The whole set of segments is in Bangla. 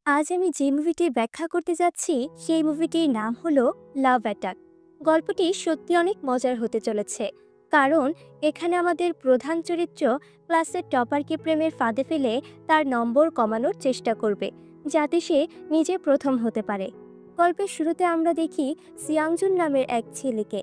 আজ আমি যে মুভিটি ব্যাখ্যা করতে যাচ্ছি সেই মুভিটির নাম হলো লাভ অ্যাটাক। গল্পটি সত্যি অনেক মজার হতে চলেছে, কারণ এখানে আমাদের প্রধান চরিত্র ক্লাসের টপারকে প্রেমের ফাঁদে ফেলে তার নম্বর কমানোর চেষ্টা করবে, যাতে সে নিজে প্রথম হতে পারে। গল্পের শুরুতে আমরা দেখি সিয়াংজুন নামের এক ছেলেকে,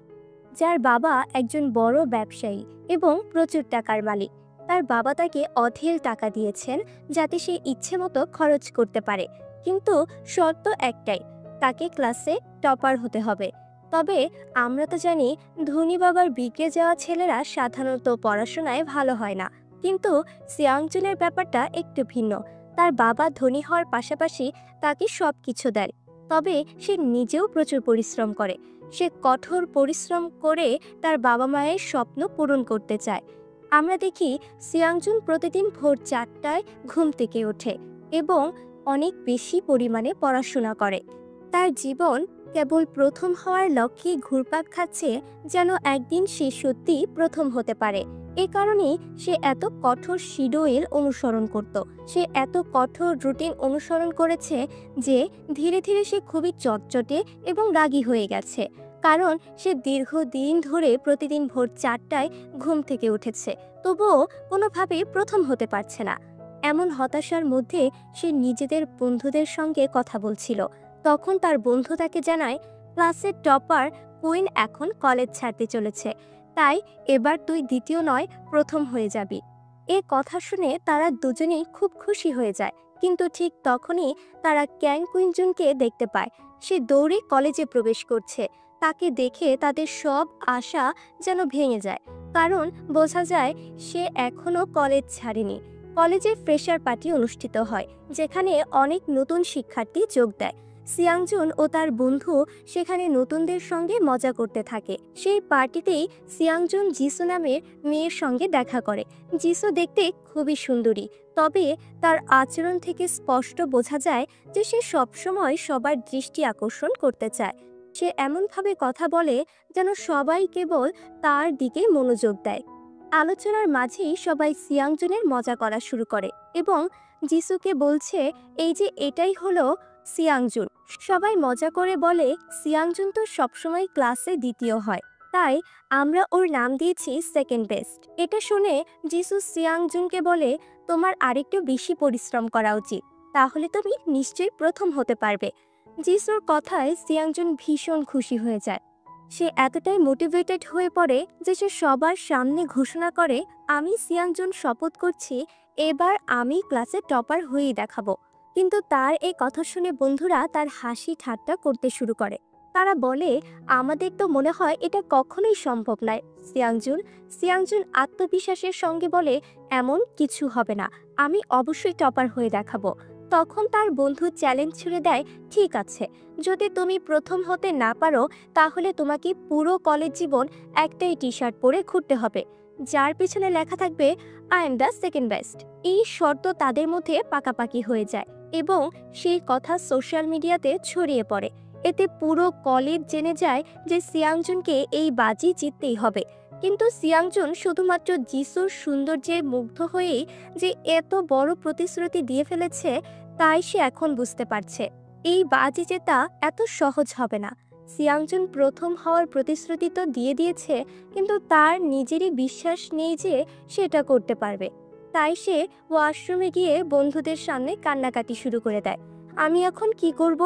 যার বাবা একজন বড় ব্যবসায়ী এবং প্রচুর টাকার মালিক। তার বাবা তাকে অঢেল টাকা দিয়েছেন যাতে সে ইচ্ছে মতো খরচ করতে পারে, কিন্তু শর্ত একটাই, তাকে ক্লাসে টপার হতে হবে। তবে আমরা তো জানি ধনী বাবার বিগড়ে যাওয়া ছেলেরা সাধারণত পড়াশোনায় ভালো হয় না, কিন্তু সিয়াংজুনের ব্যাপারটা একটু ভিন্ন। তার বাবা ধনী হওয়ার পাশাপাশি তাকে সব কিছু দেয়, তবে সে নিজেও প্রচুর পরিশ্রম করে। সে কঠোর পরিশ্রম করে তার বাবা মায়ের স্বপ্ন পূরণ করতে চায়। আমরা দেখি সিয়াংজুন প্রতিদিন ভোর 4টায় ঘুম থেকে ওঠে এবং অনেক বেশি পরিমাণে পড়াশোনা করে। তার জীবন কেবল প্রথম হওয়ার লক্ষ্যে ঘুরপাক খাচ্ছে, যেন একদিন সে সত্যি প্রথম হতে পারে। এ কারণেই সে এত কঠোর শিডিউল অনুসরণ করত। সে এত কঠোর রুটিন অনুসরণ করেছে যে ধীরে ধীরে সে খুবই চটচটে এবং রাগী হয়ে গেছে, কারণ সে দীর্ঘদিন ধরে প্রতিদিন ভোর 4টায় ঘুম থেকে উঠেছে, তবুও কোনোভাবেই প্রথম হতে পারছে না। এমন হতাশার মধ্যে সে নিজেদের বন্ধুদের সঙ্গে কথা বলছিল। তখন তার বন্ধু তাকে জানায়, ক্লাসের টপার কুইন এখন কলেজ ছাড়তে চলেছে, তাই এবার তুই দ্বিতীয় নয় প্রথম হয়ে যাবি। এ কথা শুনে তারা দুজনেই খুব খুশি হয়ে যায়, কিন্তু ঠিক তখনই তারা ক্যাং কুইনজুনকে দেখতে পায়। সে দৌড়ে কলেজে প্রবেশ করছে। তাকে দেখে তাদের সব আশা যেন ভেঙে যায়, কারণ বোঝা যায় সে এখনও কলেজ ছাড়েনি। কলেজে ফ্রেশার পার্টি অনুষ্ঠিত হয়, যেখানে অনেক নতুন শিক্ষার্থী যোগ দেয়। সিয়াংজুন ও তার বন্ধু সেখানে নতুনদের সঙ্গে মজা করতে থাকে। সেই পার্টিতেই সিয়াংজুন জিসু নামের মেয়ের সঙ্গে দেখা করে। জিসু দেখতে খুবই সুন্দরী, তবে তার আচরণ থেকে স্পষ্ট বোঝা যায় যে সে সবসময় সবার দৃষ্টি আকর্ষণ করতে চায়। সে এমনভাবে কথা বলে যেন সবাই কেবল তার দিকে মনোযোগ দেয়। আলোচনার মাঝেই সবাই সিয়াংজুনের মজা করা শুরু করে এবং জিসুকে বলছে, এই যে এটাই হলো সিয়াংজুন। সবাই মজা করে বলে, সিয়াংজুন তো সবসময় ক্লাসে দ্বিতীয় হয়, তাই আমরা ওর নাম দিয়েছি সেকেন্ড বেস্ট। এটা শুনে জিসু সিয়াংজুনকে বলে, তোমার আরেকটু বেশি পরিশ্রম করা উচিত, তাহলে তুমি নিশ্চয়ই প্রথম হতে পারবে। জিসুর কথায় সিয়াংজুন ভীষণ খুশি হয়ে যায়। সে এতটাই মোটিভেটেড হয়ে পড়ে যে সে সবার সামনে ঘোষণা করে, আমি সিয়াংজুন শপথ করছি এবার আমি ক্লাসে টপার হয়েই দেখাবো। কিন্তু তার এই কথা শুনে বন্ধুরা তার হাসি ঠাট্টা করতে শুরু করে। তারা বলে, আমাদের তো মনে হয় এটা কখনোই সম্ভব নয় সিয়াংজুন। সিয়াংজুন আত্মবিশ্বাসের সঙ্গে বলে, এমন কিছু হবে না, আমি অবশ্যই টপার হয়ে দেখাবো। তখন তার বন্ধু চ্যালেঞ্জ ছুড়ে দেয়, ঠিক আছে, যদি তুমি প্রথম হতে না পারো তাহলে তোমাকে পুরো কলেজ জীবন একটাই টি শার্ট পরে ঘুরতে হবে, যার পিছনে লেখা থাকবে I am the second best. এই শর্ত তাদের মধ্যে পাকাপাকি হয়ে যায় এবং সেই কথা সোশ্যাল মিডিয়াতে ছড়িয়ে পড়ে। এতে পুরো কলেজ জেনে যায় যে সিয়াংজুনকে এই বাজি জিততেই হবে। কিন্তু সিয়াংজুন শুধুমাত্র জিসুর সৌন্দর্যে মুগ্ধ হয়েই যে এত বড় প্রতিশ্রুতি দিয়ে ফেলেছে, তাই সে এখন বুঝতে পারছে এই বাজি জেতা এত সহজ হবে না। সিয়াংজুন প্রথম হওয়ার প্রতিশ্রুতি তো দিয়ে দিয়েছে, কিন্তু তার নিজেরই বিশ্বাস নেই যে সেটা করতে পারবে। তাই সে ওয়াশরুমে গিয়ে বন্ধুদের সামনে কান্নাকাটি শুরু করে দেয়, আমি এখন কি করব?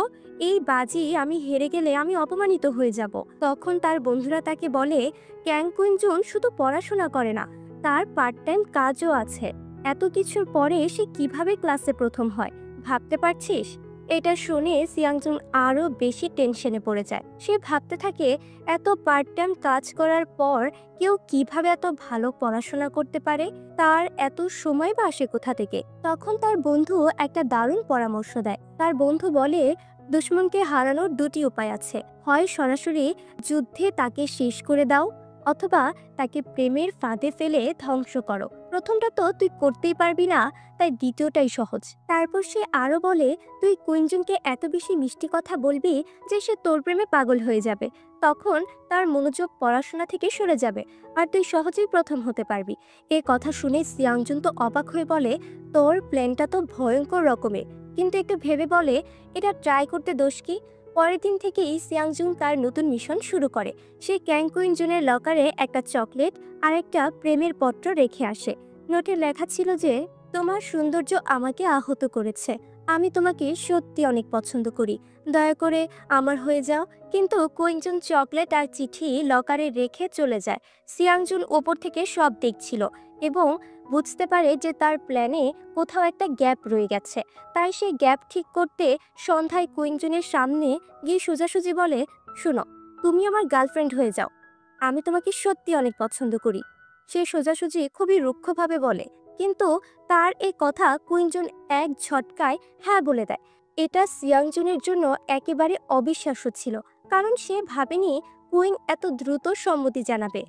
এই বাজি আমি হেরে গেলে আমি অপমানিত হয়ে যাব। তখন তার বন্ধুরা তাকে বলে, ক্যাং কুইনজুন শুধু পড়াশোনা করে না, তার পার্ট টাইম কাজও আছে। এত কিছুর পরে সে কিভাবে ক্লাসে প্রথম হয় ভাবতে পারছিস? এটা শুনে সিয়াংজুন আরও বেশি টেনশনে পড়ে যায়। সে ভাবতে থাকে, এত পার্ট টাইম কাজ করার পর কেউ কিভাবে এত ভালো পড়াশোনা করতে পারে? তার এত সময় বা আসে কোথা থেকে? তখন তার বন্ধু একটা দারুণ পরামর্শ দেয়। তার বন্ধু বলে, দুশ্মনকে হারানোর দুটি উপায় আছে, হয় সরাসরি যুদ্ধে তাকে শেষ করে দাও, অথবা তাকে প্রেমের ফাঁদে ফেলে ধ্বংস করো। প্রথমটা তো তুই করতেই পারবি না, তাই দ্বিতীয়টাই সহজ। তারপর সে আরো বলে, তুই কুইনজুনকে এত বেশি মিষ্টি কথা বলবি যে সে তোর প্রেমে পাগল হয়ে যাবে। তখন তার মনোযোগ পড়াশোনা থেকে সরে যাবে আর তুই সহজেই প্রথম হতে পারবি। এ কথা শুনে সিয়াংজুন তো অবাক হয়ে বলে, তোর প্ল্যানটা তো ভয়ঙ্কর রকমের, কিন্তু একটু ভেবে বলে, এটা ট্রাই করতে দোষ কি। পরের দিন থেকেই সিয়াংজুন তার নতুন মিশন শুরু করে। সে ক্যাং কুইনজুনের লকারে একটা চকলেট আর একটা প্রেমের পত্র রেখে আসে। নোটে লেখা ছিল যে, তোমার সৌন্দর্য আমাকে আহত করেছে, আমি তোমাকে সত্যি অনেক পছন্দ করি, দয়া করে আমার হয়ে যাও। কিন্তু কুইনজুন চকলেট আর চিঠি লকারে রেখে চলে যায়। সিয়াংজুন ওপর থেকে সব দেখছিল এবং বুঝতে পারে যে তার প্ল্যানে কোথাও একটা গ্যাপ রয়ে গেছে। তাই সেই গ্যাপ ঠিক করতে সন্ধ্যায় কুইনজুনের সামনে গিয়ে সোজাসুজি বলে, শোনো, তুমি আমার গার্লফ্রেন্ড হয়ে যাও, আমি তোমাকে সত্যি অনেক পছন্দ করি। সে সোজাসুজি খুবই রুক্ষভাবে বলে, কিন্তু তার এই কথা কুইনজুন এক ঝটকায় হ্যাঁ বলে দেয়। এটা সিয়াংজুনের জন্য একেবারে অবিশ্বাস্য ছিল, কারণ সে ভাবেনি কুইন এত দ্রুত সম্মতি জানাবে।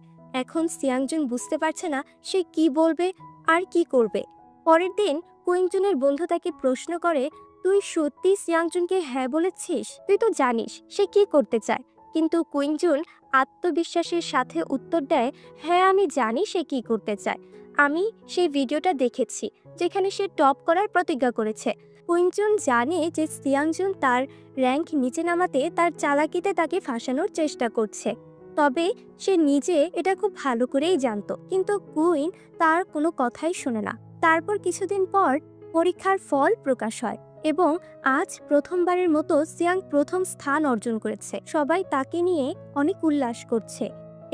এখন সিয়াংজুন বুঝতে পারছে না সে কি বলবে আর কি করবে। পরের দিন কুইনজুনের বন্ধু তাকে প্রশ্ন করে, তুই সত্যি সিয়াংজুনকে হ্যাঁ বলেছিস? তুই তো জানিস সে কি করতে চায়। কিন্তু কুইনজুন আত্মবিশ্বাসের সাথে উত্তর দেয়, হ্যাঁ আমি জানি সে কি করতে চায়, আমি সেই ভিডিওটা দেখেছি যেখানে সে টপ করার প্রতিজ্ঞা করেছে। কুইনজুন জানে যে সিয়াংজুন তার র্যাঙ্ক নিচে নামাতে তার চালাকিতে তাকে ফাঁসানোর চেষ্টা করছে, তবে সে নিজে এটা খুব ভালো করেই জানতো। কিন্তু কুইন তার কোনো কথাই শোনে না। তারপর কিছুদিন পর পরীক্ষার ফল প্রকাশ হয় এবং আজ প্রথমবারের মতো সিয়াং প্রথম স্থান অর্জন করেছে। সবাই তাকে নিয়ে অনেক উল্লাস করছে।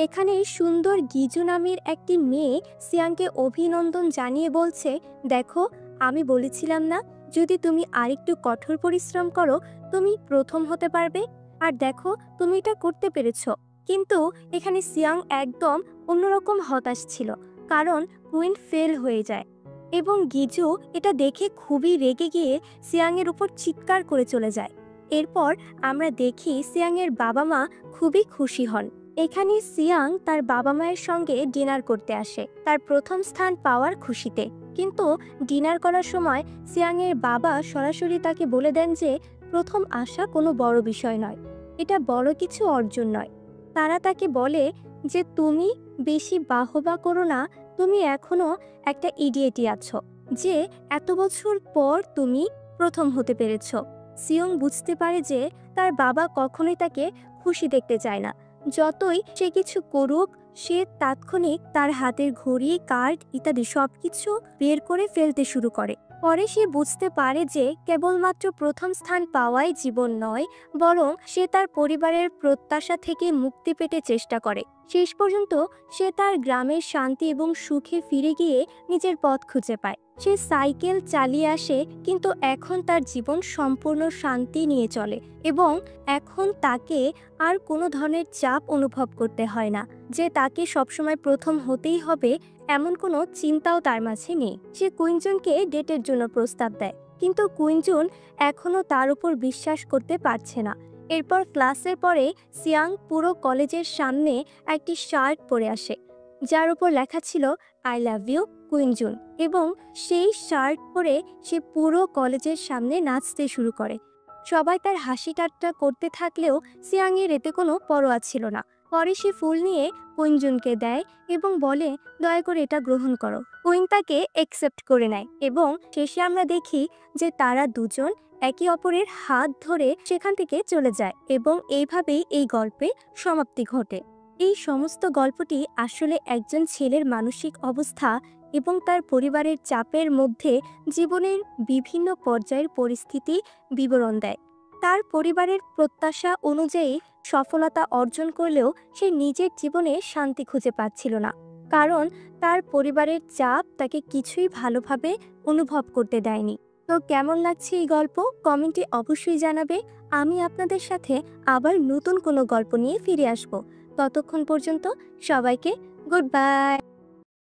এখানে সুন্দর গিজু নামের একটি মেয়ে সিয়াংকে অভিনন্দন জানিয়ে বলছে, দেখো, আমি বলেছিলাম না, যদি তুমি আরেকটু কঠোর পরিশ্রম করো তুমি প্রথম হতে পারবে। আর দেখো, তুমি এটা করতে পেরেছো। কিন্তু এখানে সিয়াং একদম অন্যরকম হতাশ ছিল, কারণ কুইন ফেল হয়ে যায় এবং গিজু এটা দেখে খুবই রেগে গিয়ে সিয়াংয়ের উপর চিৎকার করে চলে যায়। এরপর আমরা দেখি সিয়াংয়ের বাবা মা খুবই খুশি হন। এখানে সিয়াং তার বাবা মায়ের সঙ্গে ডিনার করতে আসে তার প্রথম স্থান পাওয়ার খুশিতে। কিন্তু ডিনার করার সময় সিয়াংয়ের বাবা সরাসরি তাকে বলে দেন যে প্রথম আসা কোনো বড় বিষয় নয়, এটা বড় কিছু অর্জন নয়। তারা তাকে বলে যে তুমি বেশি বাহবা করো না, তুমি এখনো একটা ইডিয়েটই আছো যে এত বছর পর তুমি প্রথম হতে পেরেছ। সিয়ং বুঝতে পারে যে তার বাবা কখনোই তাকে খুশি দেখতে চায় না। যতই সে কিছু করুক, সে তাৎক্ষণিক তার হাতের ঘড়ি, কার্ড ইত্যাদি সবকিছু বের করে ফেলতে শুরু করে। পরে সে বুঝতে পারে যে কেবলমাত্র প্রথম স্থান পাওয়াই জীবন নয়, বরং সে তার পরিবারের প্রত্যাশা থেকে মুক্তি পেতে চেষ্টা করে। শেষ পর্যন্ত সে তার গ্রামের শান্তি এবং সুখে ফিরে গিয়ে নিজের পথ খুঁজে পায়। সে সাইকেল চালিয়ে আসে, কিন্তু এখন তার জীবন সম্পূর্ণ শান্তি নিয়ে চলে এবং এখন তাকে আর কোনো ধরনের চাপ অনুভব করতে হয় না যে তাকে সবসময় প্রথম হতেই হবে, এমন কোনো চিন্তাও তার মাঝে নেই। সে কুইনজুনকে ডেটের জন্য প্রস্তাব দেয়, কিন্তু কুইনজুন এখনও তার উপর বিশ্বাস করতে পারছে না। এরপর ক্লাসের পরে সিয়াং পুরো কলেজের সামনে একটি শার্ট পরে আসে যার উপর লেখা ছিল আই লাভ ইউ কুইনজুন, এবং সেই শার্ট পরে সে পুরো কলেজের সামনে নাচতে শুরু করে। সবাই তার হাসি ঠাট্টা করতে থাকলেও সিয়াংয়ের এতে কোনো পরোয়া ছিল না। পরে সে ফুল নিয়ে কুইনজুনকে দেয় এবং বলে, দয়া করে এটা গ্রহণ করো। কুইন তাকে অ্যাকসেপ্ট করে নেয় এবং শেষে আমরা দেখি যে তারা দুজন একে অপরের হাত ধরে সেখান থেকে চলে যায় এবং এইভাবেই এই গল্পের সমাপ্তি ঘটে। এই সমস্ত গল্পটি আসলে একজন ছেলের মানসিক অবস্থা এবং তার পরিবারের চাপের মধ্যে জীবনের বিভিন্ন পর্যায়ের পরিস্থিতি বিবরণ দেয়। তার পরিবারের প্রত্যাশা অনুযায়ী সফলতা অর্জন করলেও সে নিজের জীবনে শান্তি খুঁজে পাচ্ছিল না, কারণ তার পরিবারের চাপ তাকে কিছুই ভালোভাবে অনুভব করতে দেয়নি। তো কেমন লাগছে এই গল্প কমেন্টে অবশ্যই জানাবে। আমি আপনাদের সাথে আবার নতুন কোনো গল্প নিয়ে ফিরে আসব। ততক্ষণ পর্যন্ত সবাইকে গুড বাই।